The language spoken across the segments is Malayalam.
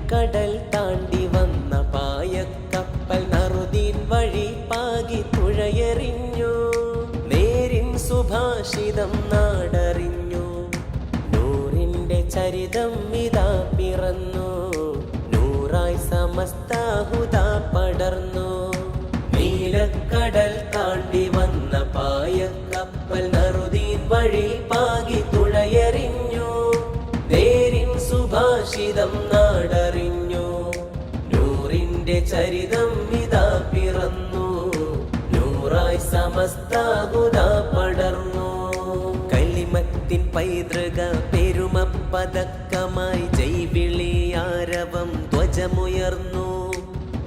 നീലക്കടൽ താണ്ടി വന്ന പായക്കപ്പൽ നറുദീൻ വഴി പാകി തുഴയെറിഞ്ഞു. നേരിൻ സുഭാഷിതം നാടറിഞ്ഞു. നൂറിന്റെ ചരിതം ഇതാ പിറന്നു. നൂറായി സമസ്ത ഹുദാ പടർന്നു. നീലക്കടൽ താണ്ടി വന്ന പായക്കപ്പൽ നറുദീൻ വഴി പാകി തുഴയെറിഞ്ഞു. നേരിൻ സുഭാഷിതം നാടറിഞ്ഞു. നൂറിന്റെ ചരിതം ഇതാ പിറന്നു. നൂറായി സമസ്ത ഹുദാ പടർന്നു. കലിമത്തിൻ പൈതൃക പെരുമ പതക്കമായി ജൈവിളിയാരവം ധ്വജമുയർന്നു.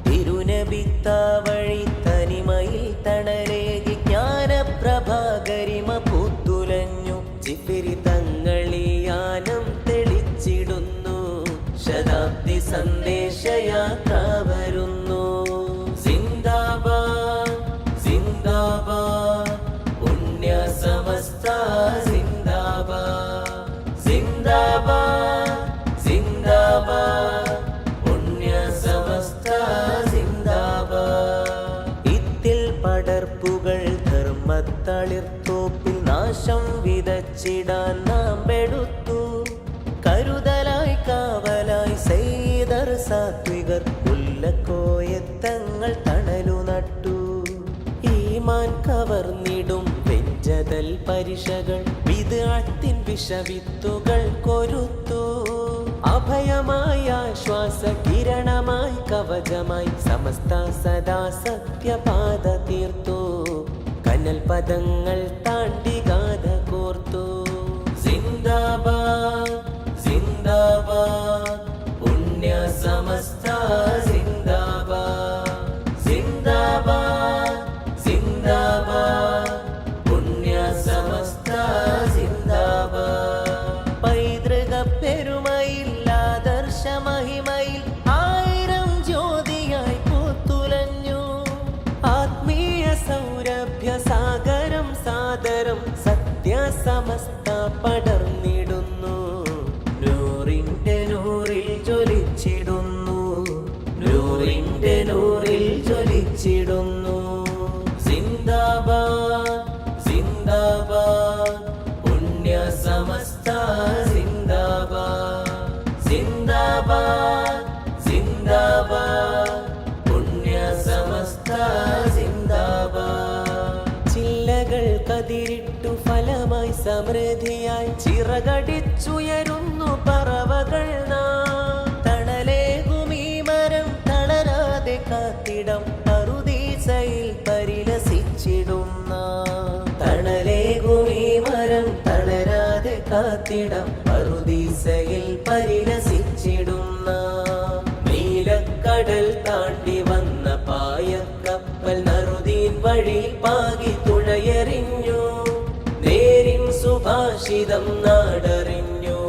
തിരുനബിത്താവഴി തനിമയിൽ തണലേകി ജ്ഞാനപ്രഭാകരിമ പൂത്തുലഞ്ഞു. ജിഫിരി തങ്ങളിയാനം തെളിച്ചിടുന്നു. ശതാബ്ദി സന്ദേശയാത്ര വരുന്നു. സിന്ദാബാദ് സിന്ദാബാദ് പുണ്യ സമസ്ത സിന്ദാബാദ്. സിന്ദാബാദ് സിന്ദാബാദ് പുണ്യ സമസ്ത സിന്ദാബാദ്. ഇത്തിൽ പടർപ്പുകൾ ധർമ്മത്തളിർത്തോപ്പിൽ നാശം വിതച്ചിടാൻ നാം എടുത്തു. കരുതലായി കാവലായി സൈദർ സാത്വികർ പുല്ലക്കോയത്തങ്ങൾ തണലു നട്ടു. ഈമാൻ കവർന്നിടും വെഞ്ചതൽ പരിശകൾ വിദ്അത്തിൻ വിഷവിത്തുകൾ കൊരുത്തു. അഭയമായ ആശ്വാസ കിരണമായി കവചമായി സമസ്ത സദാ സത്യപാത തീർത്തു. കനൽ പദങ്ങൾ താണ്ടി ഗാഥ കോർത്തു. സിന്ദാബാദ് സിന്ദാബാദ് പുണ്യ സമസ്ത സിന്ദാബാദ്. സിന്ദാബാദ് സിന്ദാബാദ് പുണ്യ സമസ്ത സിന്ദാബാദ്. പൈതൃക പെരുമയിൽ ആദർശ മഹിമയിൽ ആയിരം ജ്യോതിയായി പൂത്തുലഞ്ഞു. ആത്മീയ സൗരഭ്യ സാഗരം സാദരം സത്യ സമസ്ത പടർന്നിടുന്നു. നൂറിന്റെ നൂറിൽ ജ്വലിച്ചിടുന്നു. നൂറിന്റെ നൂറിൽ ജ്വലിച്ചിടുന്നു. സിന്ദാബാദ് സിന്ദാബാദ് പുണ്യ സമസ്ത സിന്ദാബാദ്. സിന്ദാബാദ് സിന്ദാബാദ് പുണ്യ സമസ്ത സിന്ദാബാദ്. ചില്ലകൾ കതിരിട്ടു ഫലമായി സമൃദ്ധിയായി ചിറകടിച്ചുയരുന്നു പറവകൾ നാം. തണലേകുമീ മരം തളരാതെ കാത്തിടം പറുദീസയിൽ പരിലസിച്ചിടുന്ന. തണലേകുമീ മരം തളരാതെ കാത്തിടം പറുദീസയിൽ പരിലസിച്ചിടുന്ന. നീലക്കടൽ താണ്ടി വന്ന പായക്കപ്പൽ നറുദീൻ വഴി പാകി തുഴയെറിഞ്ഞു. നേരിൻ സുഭാഷിതം നാടറിഞ്ഞു.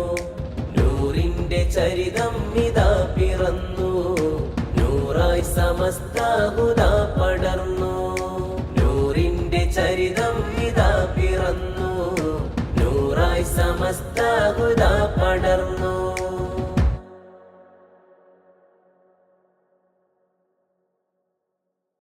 നൂറിന്റെ ചരിതം ഇതാ പിറന്നു. നൂറായി സമസ്ത ഹുദാ പടർന്നു. നൂറിന്റെ ചരിതം ഇതാ പിറന്നു. നൂറായി സമസ്ത ഹുദാ പടർന്നു.